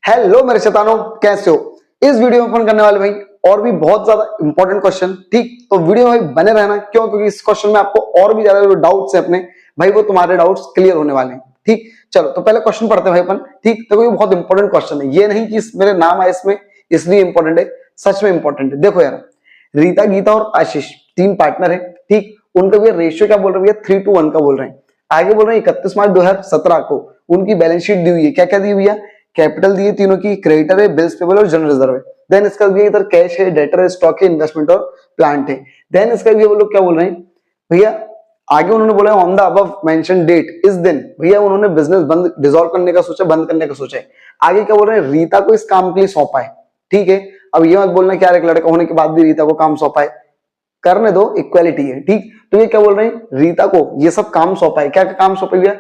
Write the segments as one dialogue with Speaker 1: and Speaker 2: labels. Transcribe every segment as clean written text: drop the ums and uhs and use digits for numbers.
Speaker 1: Hello मेरे शैतानों, कैसे हो? इस वीडियो में अपन करने वाले भाई और भी बहुत ज्यादा इंपॉर्टेंट क्वेश्चन। ठीक, तो वीडियो में बने रहना। क्यों? क्योंकि इस क्वेश्चन में आपको और भी ज्यादा जो डाउट्स है अपने भाई, वो तुम्हारे डाउट्स क्लियर होने वाले हैं। ठीक, चलो तो पहले क्वेश्चन पढ़ते हैं भाई अपन। ठीक, तो ये बहुत इंपॉर्टेंट क्वेश्चन है, ये नहीं कि मेरे नाम है इसमें इसलिए इंपॉर्टेंट है, सच में इंपॉर्टेंट है। देखो यार, रीता, गीता और आशीष तीन पार्टनर है। ठीक, उनका भी रेशियो क्या बोल रहे हैं? 3:1 का बोल रहे हैं। आगे बोल रहे हैं 31 मार्च 2017 को उनकी बैलेंस शीट दी हुई है। क्या क्या दी हुई है? कैपिटल दी है तीनों की, क्रेडिटर है, बिल्स पेबल और जनरल रिजर्व है। देन इसका भी इधर कैश है, डेटर है, स्टॉक है, इन्वेस्टमेंट और प्लांट है। देन इसका भी वो लोग क्या बोल रहे हैं भैया, आगे उन्होंने बोला on the above mentioned date इस दिन भैया उन्होंने बिजनेस बंद डिसॉल्व करने का सोचा, बंद करने का सोचा है। आगे क्या बोल रहे हैं? रीता को इस काम के लिए सौंपा है। ठीक है, अब ये मत बोलना क्या एक लड़का होने के बाद भी रीता को काम सौंपा है, करने दो, इक्वालिटी है। ठीक, तो ये क्या बोल रहे हैं? रीता को ये सब काम सौंपा है। क्या क्या काम सौंपा भैया?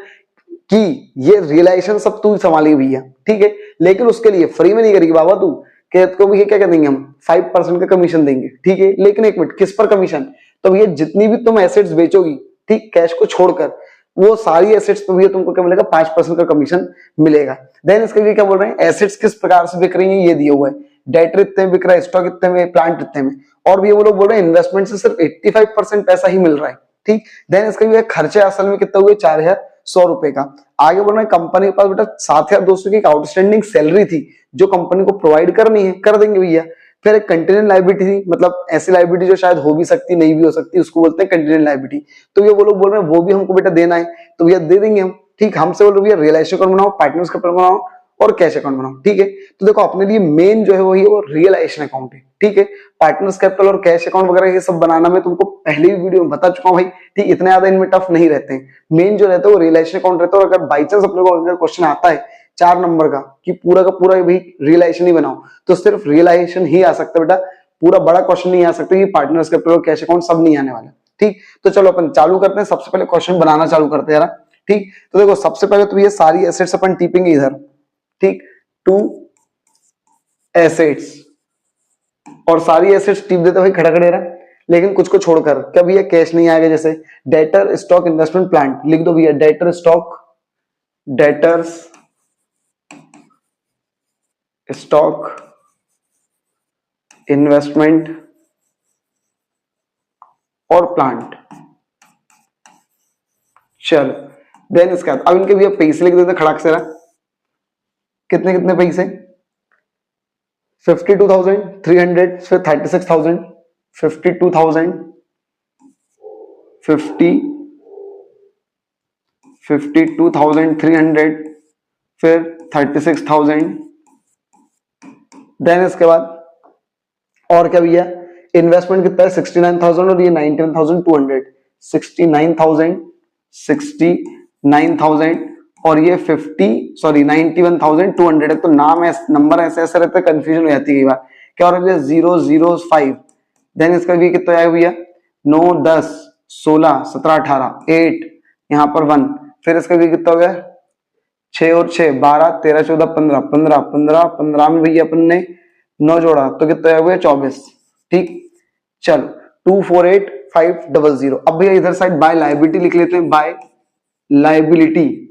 Speaker 1: कि ये रियलाइजेशन सब तू संभाली भैया। ठीक है, लेकिन उसके लिए फ्री में नहीं करेगी बाबा तू, कि को भी क्या देंगे हम? 5% का कमीशन देंगे। ठीक है, लेकिन एक मिनट, किस पर कमीशन? तो भैया जितनी भी तुम एसेट्स बेचोगी, ठीक, कैश को छोड़कर, वो सारी एसेट्स पे भैया तुमको क्या मिलेगा? 5% का कमीशन मिलेगा। देन इसके लिए क्या बोल रहे हैं? एसेट्स किस प्रकार से बिक रही है ये दिया हुआ है, डेटर इतने बिक रहा है, स्टॉक इतने में, प्लांट इतने में। और भी वो लोग बोल रहे हैं इन्वेस्टमेंट से सिर्फ 85% पैसा ही मिल रहा है। ठीक, देन इसका भी खर्चे असल में कितना हुए? 4100 रुपए का। आगे बोल रहे हैं कंपनी के पास बेटा 7200 की आउटस्टैंडिंग सैलरी थी जो कंपनी को प्रोवाइड करनी है, कर देंगे भैया। फिर एक कंटिजेंट लायबिलिटी थी, मतलब ऐसी लायबिलिटी जो शायद हो भी सकती नहीं भी हो सकती, उसको बोलते हैं कंटिजेंट लायबिलिटी। तो ये वो लोग बोल रहे हैं वो भी हमको बेटा देना है, तो भैया दे देंगे हम। ठीक, हमसे बोल रहे भैया रियलाइजेशन अकाउंट बनाओ, पार्टनर्स का बनाओ और कैश अकाउंट बनाओ। ठीक है, तो देखो अपने लिए मेन जो है वो रियलाइजेशन अकाउंट है। ठीक है, पार्टनर्स कैपिटल और कैश अकाउंट वगैरह ये सब बनाना मैं तुमको पहले भी वीडियो में बता चुका हूं भाई। ठीक, इतने ज्यादा इनमें टफ नहीं रहते हैं। मेन जो रहता है वो रियलाइजेशन अकाउंट रहता है। और अगर बाई चांस अपने को अगर क्वेश्चन आता है 4 नंबर का कि पूरा का पूरा भाई रियलाइजेशन ही बनाओ, तो सिर्फ रियलाइजेशन ही आ सकता है बेटा, पूरा बड़ा क्वेश्चन नहीं आ सकता कि पार्टनर्स कैपिटल और कैश अकाउंट सब नहीं आने वाला। ठीक, तो चलो अपन चालू करते हैं। सबसे पहले क्वेश्चन बनाना चालू करते हैं यार। ठीक, तो देखो सबसे पहले तो ये सारी एसेट्स अपन टिपेंगे इधर। ठीक, टू एसेट्स, और सारी एसेट्स टिप देते भाई खड़ा खड़े रहा, लेकिन कुछ को छोड़कर। क्या भैया? कैश नहीं आएगा, जैसे डेटर, स्टॉक, इन्वेस्टमेंट, प्लांट लिख दो भैया। Debtor, stock, debtors, stock, investment और प्लांट। चल, देन इसके बाद अब इनके भैया पैसे लिख देते खड़ाक से रहा। कितने कितने पैसे? 52,300, फिर 36,000, 52,000, 52,300, फिर 36,000। देन इसके बाद और क्या भैया? इन्वेस्टमेंट कितना है? 69,000 और ये 91,200। 69,000, 69,000 और ये 91,200 है। तो नाम नंबर ऐसे ऐसे रहते हैं, कंफ्यूजन हो जाती है कई बार। क्या हो रहा है? 005। देन इसका भी कितना आएगा भैया? 9, 10, 16, 17, 18, 8, यहाँ पर 1। फिर इसका भी कितना हो गया? 6 और 6, 12, 13, 14, 15, 15, 15, 15 में भैया अपन ने 9 जोड़ा तो कितना हो गया? 24। ठीक, चलो 248,500। अब भैया इधर साइड बाय लायबिलिटी लिख लेते हैं, बाय लायबिलिटी।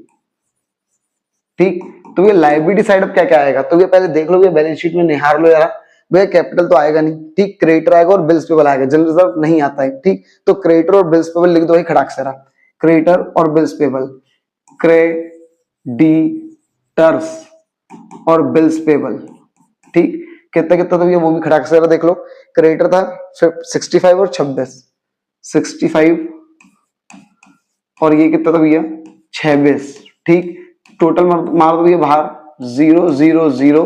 Speaker 1: ठीक, तो ये लायबिलिटी साइड अब क्या क्या आएगा? तो ये पहले देख लो, ये बैलेंस शीट में निहार लो यार। भैया कैपिटल तो आएगा नहीं। ठीक, क्रेडिटर आएगा और बिल्स पेबल आएगा, जनरल रिजर्व नहीं आता है। ठीक, तो क्रेडिटर और बिल्स पेबल लिख दो ही खड़ाक से रहा। क्रेडिटर और बिल्स पेबल, क्रेडिटर्स और बिल्स पेबल। ठीक, कितना कितना तो ये वो भी खड़ाक से रहा, देख लो। क्रेडिटर था 65 और 26, 65 और ये कितना था भैया? 26। ठीक, टोटल मार दो भैया बाहर, 0, 0, 0।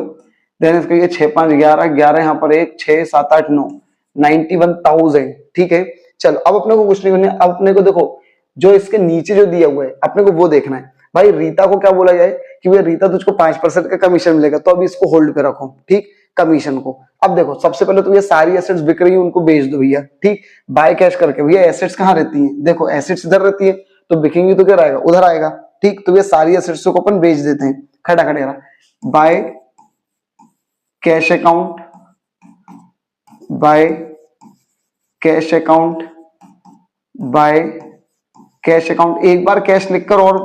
Speaker 1: देन इसका ये 6, 5, 11, 11 यहाँ पर 1, 6, 7, 8, 9, 91,000। ठीक है, चलो अब अपने को कुछ नहीं करना है। अब अपने को देखो जो इसके नीचे जो दिया हुआ है अपने को वो देखना है भाई। रीता को क्या बोला जाए कि भैया रीता तुझको 5% का कमीशन मिलेगा, तो अभी इसको होल्ड पे रखो। ठीक, कमीशन को अब देखो सबसे पहले तो ये सारी एसेट्स बिक रही है, उनको बेच दो भैया। ठीक, बाय कैश करके। भैया एसेट्स कहाँ रहती है? देखो एसेट्स इधर रहती है, तो बिकेंगी तो क्या रहेगा? उधर आएगा। ठीक, तो ये सारी एसेट्स को अपन बेच देते हैं, खड़ा खड़े रहा। By cash account, by cash account, by cash account. एक बार कैश लिखकर और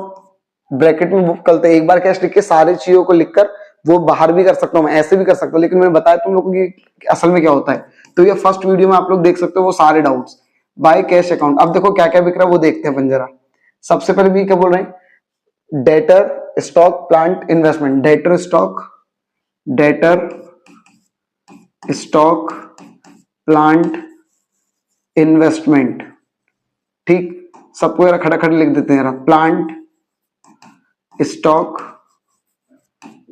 Speaker 1: ब्रैकेट में वो करते हैं, एक बार कैश लिख के सारी चीजों को लिखकर वो बाहर भी कर सकता हूँ, मैं ऐसे भी कर सकता हूँ, लेकिन मैंने बताया तुम लोगों की असल में क्या होता है। तो ये फर्स्ट वीडियो में आप लोग देख सकते हो वो सारे डाउट्स बाय कैश अकाउंट। अब देखो क्या क्या बिक रहा है वो देखते हैं अपन जरा। सबसे पहले भी क्या बोल रहे हैं, debtor stock plant investment, debtor stock, debtor stock plant investment, ठीक। सबको जरा खड़ा खड़ा लिख देते हैं जरा, प्लांट स्टॉक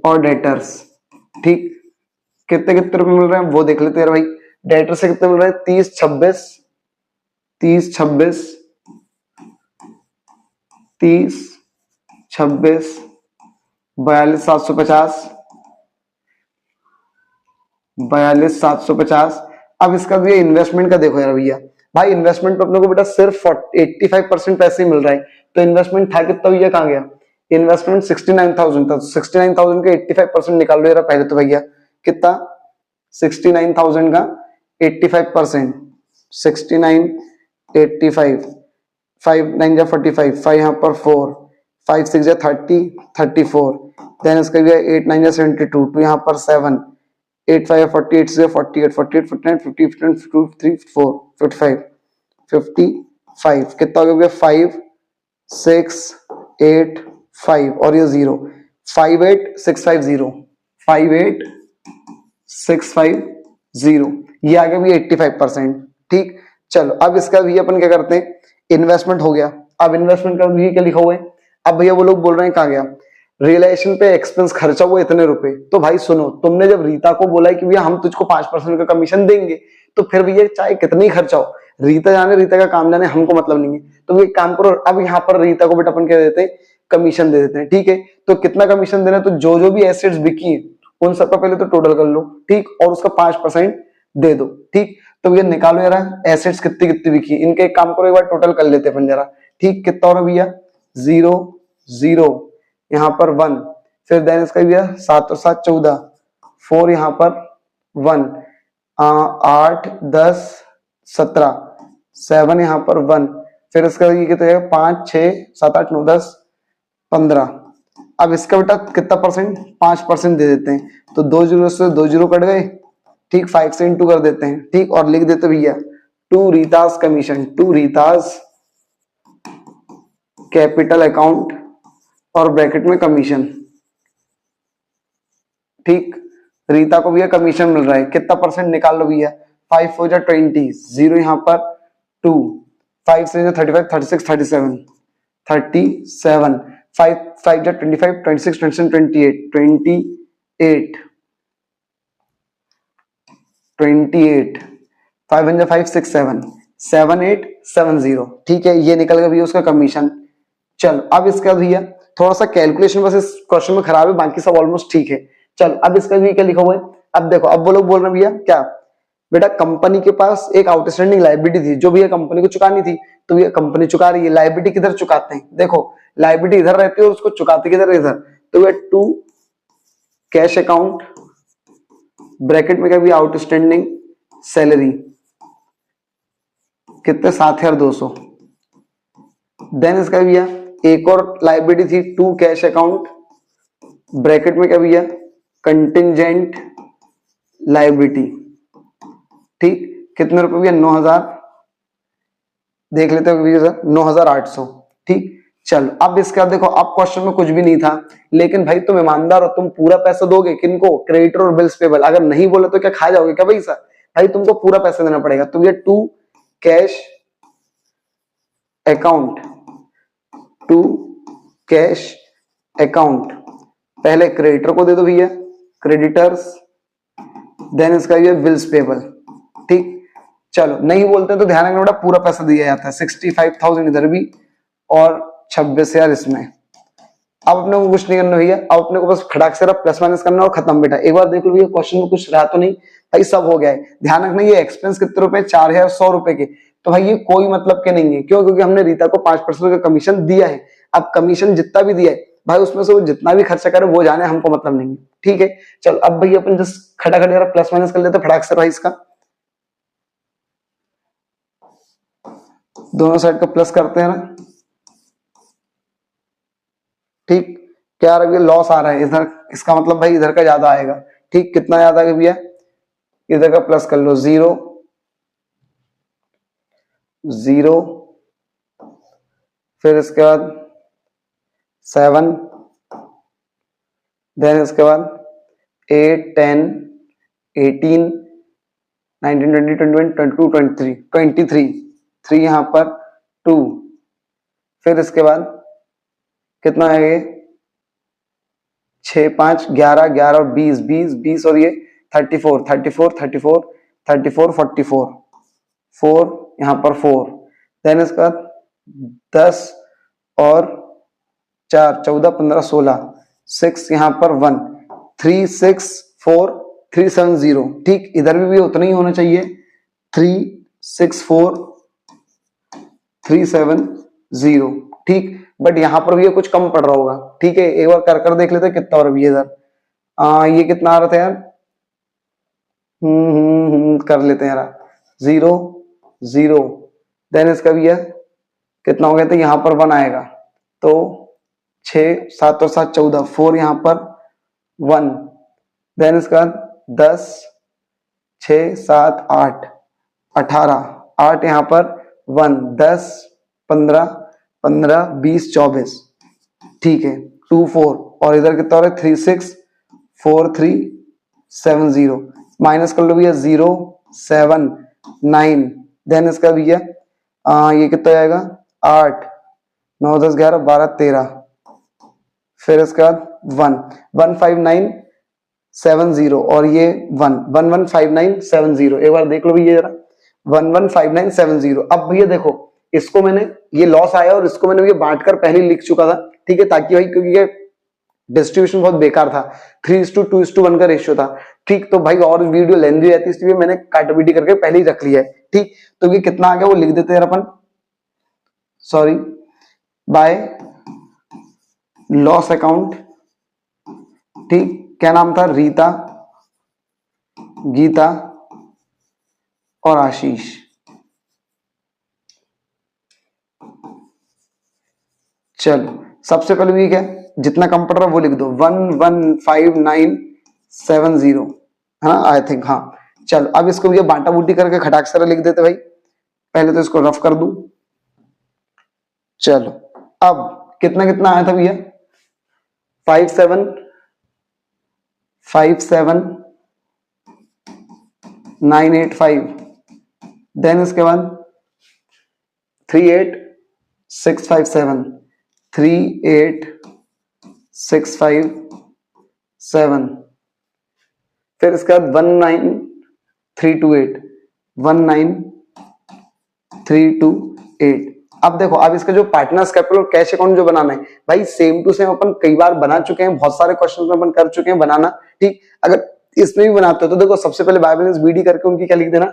Speaker 1: और डेटर्स, ठीक। कितने कितने रुपए मिल रहे हैं वो देख लेते हैं भाई। डेटर से कितने मिल रहे हैं, 30-26, 30-26, 30-26, 42,750, 42,750। अब इसका भी इन्वेस्टमेंट का देखो यार भैया, भाई इन्वेस्टमेंट पे अपने को बेटा सिर्फ 85% पैसे ही मिल रहा है, तो इन्वेस्टमेंट था कितना भैया, कहाँ गया इन्वेस्टमेंट, 69,000 था, 69,000 का 85% निकाल लो यार पहले तो भैया, कितना 69,000 का 85%, 69, 85, 5 9 जा 45, 5 यहाँ पर 4, 5 6 जा 30, 34, देन इसका भी 8 9 जा 72, 2 यहाँ पर 7, 8 5 48, 6 48, 48 49 50 51 52 53 4 55, 55 कितना हो गया, 5 6 8 5 और ये 0, 58650, 58650, ये आ गया भी 85%, ठीक। चलो अब इसका भी अपन क्या करते हैं, इन्वेस्टमेंट हो गया। अब इन्वेस्टमेंट का भी क्या लिखा हुआ है, अब भैया वो लोग बोल रहे हैं कहाँ गया, रियलाइजेशन पे एक्सपेंस खर्चा हुआ इतने रुपए। तो भाई सुनो, तुमने जब रीता को बोला है कि भैया हम तुझको 5% का कमीशन देंगे, तो फिर भैया चाहे कितनी खर्चा हो, रीता जाने, रीता का काम जाने, हमको मतलब नहीं है। तो एक काम करो, अब यहाँ पर रीता को बेटा अपन क्या देते हैं, कमीशन दे देते हैं, ठीक है। तो कितना कमीशन देना है, तो जो जो भी एसेट्स बिकी है उन सबका पहले तो टोटल कर लो, ठीक, और उसका 5% दे दो, ठीक। तो भैया निकालो जरा एसेट्स कितनी कितनी बिकी, इनके एक काम करो, एक बार टोटल कर लेते हैं जरा, ठीक। कितना हो रहा भैया, 0 0, यहाँ पर 1, फिर देन इसका भैया 7 और 7 14, 4 यहाँ पर 1, 8 10 17, 7 यहाँ पर 1, फिर इसका ये कितना है, 5 6 7 8 9 10 15। अब इसका बेटा कितना परसेंट, 5% दे देते हैं, तो 2 जीरो से 2 जीरो कट गए, ठीक। 5 से इंटू कर देते हैं, ठीक, और लिख देते भैया to Rita's commission, to Rita's capital account और ब्रैकेट में कमीशन, ठीक। रीता को भैया कमीशन मिल रहा है, कितना परसेंट निकाल लो भैया, 5 4 जा 20, 0 यहाँ पर 2, 5 से 35 36 37, 37, 5 5 जा 25 26 27 28, 28, 28, 5 1 जा 5 6 7 7 8 7 0, ठीक है। ये निकल गया भैया उसका कमीशन। चल अब इसका भैया थोड़ा सा कैलकुलेशन बस इस क्वेश्चन में खराब है, बाकी सब ऑलमोस्ट ठीक है। चल अब इसका भी क्या लिखा हुआ है, अब देखो, अब वो लोग बोल रहे हैं भैया क्या, बेटा कंपनी के पास एक आउटस्टैंडिंग लायबिलिटी थी जो भैया कंपनी को चुकानी थी, तो भैया कंपनी चुका रही है। लायबिलिटी किधर चुकाते हैं, देखो लायबिलिटी इधर रहती है और उसको चुकाते किधर, इधर। तो भैया टू कैश अकाउंट, ब्रैकेट में क्या भैया आउटस्टैंडिंग सैलरी, कितने 7,200। देन इसका भैया एक और लायबिलिटी थी, टू कैश अकाउंट, ब्रैकेट में क्या भैया कंटिंजेंट लायबिलिटी, ठीक। कितने रुपए भैया, 9,000, देख लेते हो भैया सर 9,800, ठीक। चल अब इसका देखो, अब क्वेश्चन में कुछ भी नहीं था, लेकिन भाई तुम ईमानदार हो, तुम पूरा पैसा दोगे किनको, क्रेडिटर और बिल्स पेबल। अगर नहीं बोले तो क्या खा जाओगे क्या भाई सर, भाई तुमको पूरा पैसा देना पड़ेगा। तो भैया to cash account, to cash account, पहले क्रेडिटर को दे दो भैया, क्रेडिटर्स, देन इसका ये बिल्स पेबल, ठीक। चलो नहीं बोलते तो ध्यान रखना बेटा पूरा पैसा दिया जाता है, 65,000 इधर भी और 26,000 इसमें। अब अपने को कुछ नहीं करना भैया, अब अपने को बस खड़ाक से प्लस माइनस करना और खत्म बेटा। एक बार देख लो भैया क्वेश्चन में कुछ रहा तो नहीं, भाई सब हो गया है। ध्यान रखना ये एक्सपेंस कितने रुपए, 4,100 रुपए के, तो भाई ये कोई मतलब के नहीं है, क्यों, क्योंकि हमने रीता को 5% का कमीशन दिया है। अब कमीशन जितना भी दिया है भाई, उसमें से वो जितना भी खर्चा करे वो जाने, हमको मतलब नहीं है, ठीक है। चल अब भैया अपन जस्ट खड़ा खड़ा प्लस माइनस कर लेते फटाक से भाई, इसका दोनों साइड का प्लस करते हैं ना, ठीक, क्या आ रहा है भैया, लॉस आ रहा है इधर, इसका मतलब भाई इधर का ज्यादा आएगा। ठीक, कितना ज्यादा है भैया, इधर का प्लस कर लो, 0 0, फिर इसके बाद 7, देन इसके बाद 8 10 18 19 20 21 22 23 23, 3 यहां पर 2, फिर इसके बाद कितना है ये, 6 5 11 11 और 20 20 20 और ये 34 34 34 34 44, 4 यहां पर 4, देन इसका 10 और 4 14 15 16, 6 यहां पर 1 3 6 4 3 7 0। ठीक, इधर भी उतना ही होना चाहिए, 3 6 4 3 7 0। ठीक, बट यहां पर भी ये कुछ कम पड़ रहा होगा। ठीक है, एक बार कर देख लेते हैं कितना और भी इधर, ये कितना आ रहा था यार, कर लेते हैं यार, 0 0, देन इसका भी है कितना हो गया था, यहां पर 1 आएगा, तो 6 7 और 7 14, 4 यहां पर 1, देन इसका 10 6 7 8 18 8 यहां पर 1 10 15 15 20 24। ठीक है, 2 4 और इधर कितना हो रहा है, 3 6 4 3 7 0, माइनस कर लो भैया, 0 7 9, देन इसका भैया ये कितना आएगा, 8 9 10 11 12 13, फिर इसके बाद 1 1 5 9 7 0 और ये 1 1 1 5 9 7 0। एक बार देख लो भैया जरा, 1 1 5 9 7 0। अब भैया देखो, इसको मैंने, ये लॉस आया और इसको मैंने भैया बांटकर पहले लिख चुका था। ठीक है, ताकि भाई, क्योंकि ये डिस्ट्रीब्यूशन बहुत बेकार था, 3:2:1 का रेशियो था। ठीक, तो भाई और वीडियो लेंदी रहती, इसलिए मैंने काटापीटी करके पहले ही रख लिया है। ठीक, तो ये कितना आ गया वो लिख देते हैं अपन, सॉरी, बाय लॉस अकाउंट। ठीक, क्या नाम था, रीता, गीता और आशीष। चलो, सबसे पहले भी क्या, जितना कम पड़ रहा है वो लिख दो, 11597 है ना, आई थिंक, हाँ। चलो, अब इसको ये बांटा बूटी करके खटाक से लिख देते भाई, पहले तो इसको रफ कर दूं। चलो, अब कितना कितना आया था भैया, 5 7 5 7 9 8 5, देन इसके बाद 3 8 6 5 7 3 8 6 5 7, फिर इसके बाद 1 9 3 2 8 1 9 3 2 8। अब देखो, अब इसका जो पार्टनर्स कैपिटल और कैश अकाउंट जो बनाना है भाई, सेम टू सेम अपन कई बार बना चुके हैं, बहुत सारे क्वेश्चन में अपन कर चुके हैं बनाना। ठीक, अगर इसमें भी बनाते हो तो देखो, सबसे पहले बाय बैलेंस बीडी करके उनकी क्या लिख देना,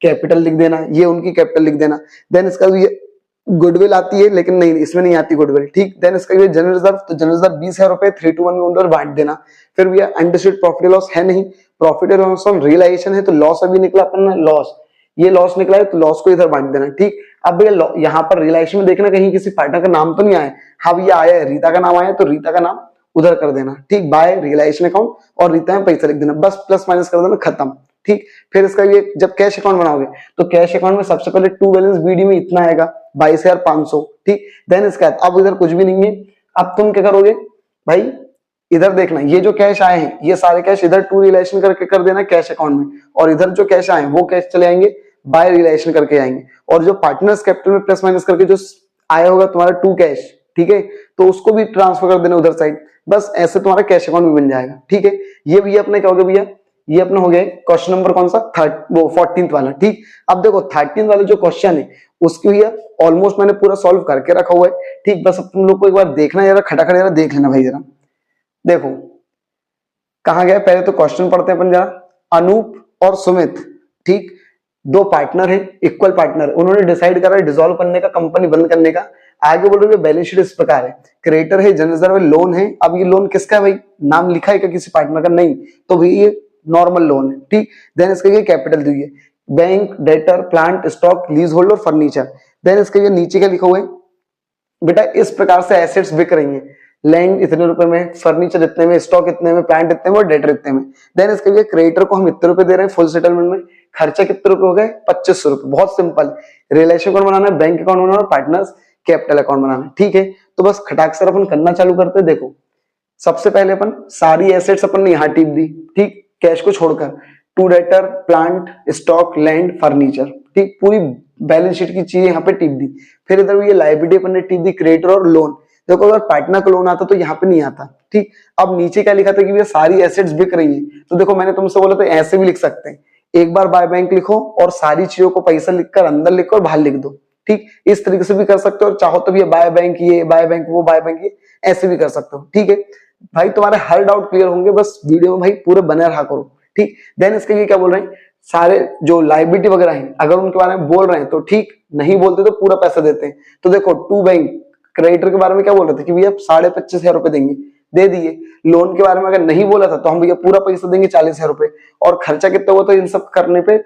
Speaker 1: कैपिटल लिख देना, ये उनकी कैपिटल लिख देना। देन इसका ये गुडविल आती है, लेकिन नहीं, इसमें नहीं आती गुडविल। ठीक, देन इसका ये जनरल रिजर्व, तो जनरल रिजर्व 20,000 रुपए 3:1 में बांट देना। फिर भैया अनडिस्ट्रीब्यूटेड प्रॉफिट लॉस है नहीं, प्रॉफिट और लॉस ऑन रियलाइजेशन है, तो लॉस अभी निकला अपन लॉस, ये लॉस निकला है तो लॉस को इधर बांट देना। ठीक, अब भैया यहाँ पर रियलाइजेशन में देखना कहीं किसी पार्टनर का नाम तो नहीं आया, हाँ भैया आया है, रीता का नाम आया है, तो रीता का नाम उधर कर देना। ठीक, बाय रियलाइजेशन अकाउंट और रीता में पैसा लिख देना, बस प्लस माइनस कर देना, खत्म। ठीक, फिर इसका ये जब कैश अकाउंट बनाओगे तो कैश अकाउंट में सबसे पहले टू बैलेंस बीडी में इतना आएगा 22,500। ठीक, देन इसका अब इधर कुछ भी नहीं है, अब तुम क्या करोगे भाई, इधर देखना, ये जो कैश आए हैं ये सारे कैश इधर टू रिलेशन करके कर देना कैश अकाउंट में, और इधर जो कैश आए वो कैश चले आएंगे बाय रिलेशन करके आएंगे, और जो पार्टनर्स कैपिटल में प्लस माइनस करके जो आया होगा तुम्हारा टू कैश, ठीक है, तो उसको भी ट्रांसफर कर देना उधर साइड, बस ऐसे तुम्हारा कैश अकाउंट भी बन जाएगा। ठीक है, ये भैया अपने क्या हो गया भैया, ये अपना हो गया क्वेश्चन नंबर कौन सा, 14th वाला। ठीक, अब देखो 13th वाला जो क्वेश्चन है उसकी भैया ऑलमोस्ट मैंने पूरा सॉल्व करके रखा हुआ है। ठीक, बस अब तुम लोग को एक बार देखना, जरा खटाखट जरा देख लेना भाई, जरा देखो कहा गया, पहले तो क्वेश्चन पढ़ते हैं अपन जरा। अनूप और सुमित, ठीक, दो पार्टनर है, इक्वल पार्टनर, उन्होंने डिसाइड करा डिसॉल्व करने का, कंपनी बंद करने का। आगे बोल रहे हैं बैलेंस शीट इस प्रकार है, क्रेडिटर है, जनरल रिजर्व है, लोन है। अब ये लोन किसका है भाई, नाम लिखा है क्या किसी पार्टनर का, नहीं, तो भाई ये नॉर्मल लोन है। ठीक, देन इसका ये कैपिटल दी है, bank, debtor, plant, stock, lease hold और फर्नीचर। देन इसके ये नीचे क्या लिखा हुआ है बेटा, इस प्रकार से एसेट्स बिक रही हैं, लैंड इतने रुपए में, फर्नीचर इतने में, स्टॉक इतने में, प्लांट इतने में और डेटर इतने में। देन इसके लिए क्रेडिटर को हम इतने रुपए दे रहे हैं फुल सेटलमेंट में, खर्चा कितने रुपए हो गए 2500 रुपए। बहुत सिंपल, रिलेशन अकाउंट बनाना है, बैंक अकाउंट बनाना है, पार्टनर्स कैपिटल अकाउंट बनाना है। ठीक है, तो बस खटाक से अपन करना चालू करते हैं। देखो सबसे पहले अपन सारी एसेट्स अपन ने यहाँ टिप दी, ठीक, कैश को छोड़कर, to debtor, plant, stock, land, furniture, ठीक, पूरी बैलेंस शीट की चीजें यहाँ पे टिप दी। फिर इधर ये लायबिलिटी अपन ने टिप दी, क्रेडिटर और लोन। देखो अगर पार्टनर का लोन आता तो यहाँ पे नहीं आता, ठीक। अब नीचे क्या लिखा था कि ये सारी एसेट्स बिक रही है, तो देखो मैंने तुमसे बोला था ऐसे भी लिख सकते हैं, एक बार बाय बैंक लिखो और सारी चीजों को पैसा लिखकर अंदर लिखो और बाहर लिख दो, ठीक। इस तरीके से भी कर सकते हो, और चाहो तो भी बाय बैंक ये, बाय बैंक वो, बाय बैंक ये, ऐसे भी कर सकते हो, ठीक है भाई। तुम्हारे हर डाउट क्लियर होंगे, बस वीडियो में भाई पूरे बने रहा करो, ठीक। देन इसके लिए क्या बोल रहे हैं, सारे जो लायबिलिटी वगैरह हैं अगर उनके बारे में बोल रहे हैं तो ठीक, नहीं बोलते तो पूरा पैसा देते हैं। तो देखो टू बैंक क्रेडिटर के बारे में क्या बोल रहे थे कि भैया 25,500 रुपए देंगे, दे दिए। लोन के बारे में अगर नहीं बोला था तो हम भैया पूरा पैसा देंगे 40,000 रुपए, और खर्चा कितना हुआ तो इन सब करने पे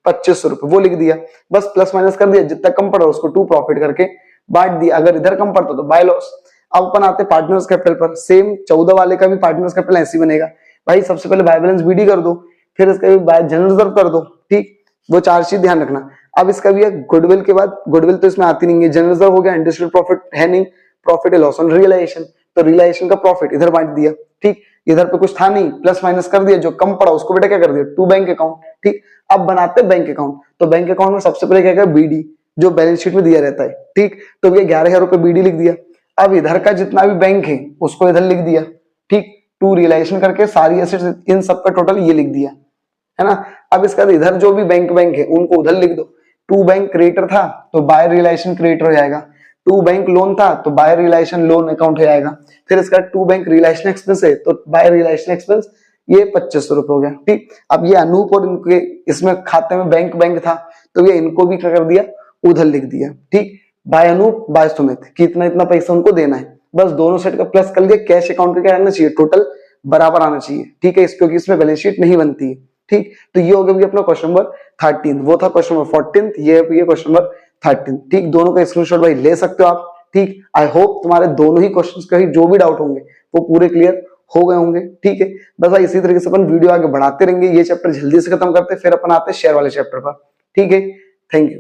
Speaker 1: 2500 रुपए, वो लिख दिया। बस प्लस माइनस कर दिया, जितना कम पड़ा उसको टू प्रॉफिट करके बांट दिया, अगर इधर कम पड़ता तो बाय लॉस। अब अपन आते पार्टनर्स कैपिटल पर, सेम 14 वाले का भी पार्टनर्स कैपिटल ऐसे बनेगा भाई। सबसे पहले बाय बैलेंस बीडी कर दो, फिर इसका भी बाय जनरल रिजर्व कर दो, ठीक, वो चार चीज ध्यान रखना। अब इसका भी है गुडविल के बाद, गुडविल तो इसमें आती नहीं है, जनरल रिजर्व हो गया, इंडस्ट्रियल प्रॉफिट है नहीं, प्रॉफिट है लॉस ऑन रियलाइजेशन, तो रियलाइजेशन का प्रॉफिट इधर बांट दिया, ठीक। इधर पे कुछ था नहीं, प्लस माइनस कर दिया, जो कम पड़ा उसको बेटा क्या कर दिया टू बैंक अकाउंट, ठीक। अब बनाते हैं बैंक अकाउंट, तो बैंक अकाउंट में सबसे पहले क्या बीडी, जो बैलेंस शीट में दिया रहता है, ठीक। तो ये 11,000 रुपए बीडी लिख दिया। अब इधर का जितना भी बैंक है उसको इधर लिख दिया, ठीक, टू रियलाइजेशन करके सारी एसेट्स इन सब का टोटल ये लिख दिया, है ना। अब इसका इधर जो भी बैंक है उनको उधर लिख दो। टू बैंक क्रेडिटर था तो बाय रियलाइजेशन क्रेडिटर हो जाएगा, टू बैंक लोन था तो बाय रियलाइजेशन लोन अकाउंट हो जाएगा। फिर इसका टू बैंक रियलाइजेशन एक्सपेंस है तो बाय रियलाइजेशन एक्सपेंस, ये 2500 रुपए हो गया, ठीक। अब ये अनूप और इनके इसमें खाते में बैंक था तो ये इनको भी क्या कर दिया उधर लिख दिया, ठीक। बाय अनूप बाय सुमित कि इतना इतना पैसा उनको देना है, बस दोनों सेट का प्लस कर लिया। कैश अकाउंट का क्या आना चाहिए, टोटल बराबर आना चाहिए, ठीक है, क्योंकि इसमें बैलेंस शीट नहीं बनती है, ठीक। तो ये हो गया अपना क्वेश्चन नंबर 13, वो था क्वेश्चन नंबर 14, ये क्वेश्चन नंबर 13, ठीक। दोनों का स्क्रीनशॉट भाई ले सकते हो आप, ठीक। आई होप तुम्हारे दोनों ही क्वेश्चंस का ही जो भी डाउट होंगे वो पूरे क्लियर हो गए होंगे, ठीक है। बस भाई इसी तरीके से अपन वीडियो आगे बढ़ाते रहेंगे, ये चैप्टर जल्दी से खत्म करते फिर अपन आते हैं शेयर वाले चैप्टर पर, ठीक है। Thank you.